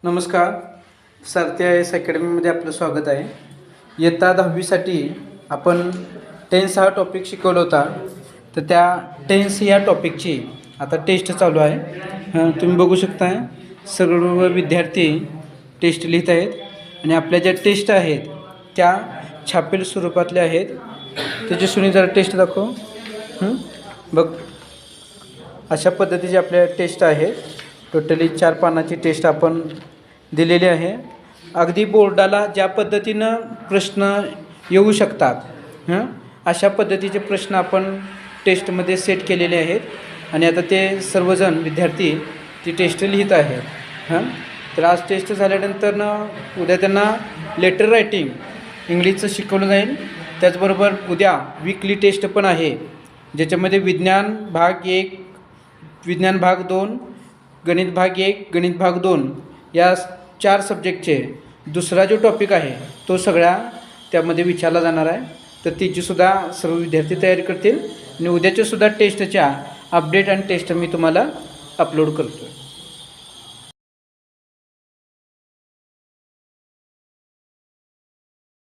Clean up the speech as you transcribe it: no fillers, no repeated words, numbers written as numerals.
नमस्कार. सारथी I S अकॅडमीमध्ये आपलं स्वागत आहे. इयत्ता 10वीसाठी आपण टेन्स हा टॉपिक शिकवला होता. तर त्या टेन्स या टॉपिकची आता टेस्ट चालू आहे. तुम्ही बघू शकता सर्व विद्यार्थी टेस्ट लिहित आहेत आणि आपल्या ज्या टेस्ट आहेत त्या छापील स्वरूपातल्या आहेत. त्याच्याशी जरा टेस्ट दाखव. बघ, अशा पद्धतीचे आपल्या टेस्ट आहेत. टोटली 4 पानाची टेस्ट आपण दिलेली आहे. अगदी बोर्डाला ज्या पद्धतीनं प्रश्न येऊ शकतात अशा पद्धतीचे प्रश्न आपण टेस्टमध्ये सेट केलेले आहेत आणि आता ते सर्वजण विद्यार्थी ती टेस्ट लिहित आहेत. तर आज टेस्ट झाल्यानंतर उद्या त्यांना लेटर रायटिंग इंग्लिशचं शिकवलं जाईल. त्याचबरोबर उद्या वीकली टेस्ट पण आहे, ज्याच्यामध्ये विज्ञान भाग 1, विज्ञान भाग 2, गणित भाग 1, गणित भाग 2 या 4 सब्जेक्टचे दुसरा जो टॉपिक आहे तो सगळ्या त्यामध्ये विचारला जाणार आहे. तर तिचीसुद्धा सर्व विद्यार्थी तयारी करतील आणि उद्याच्यासुद्धा टेस्टच्या अपडेट आणि टेस्ट मी तुम्हाला अपलोड करतो आहे.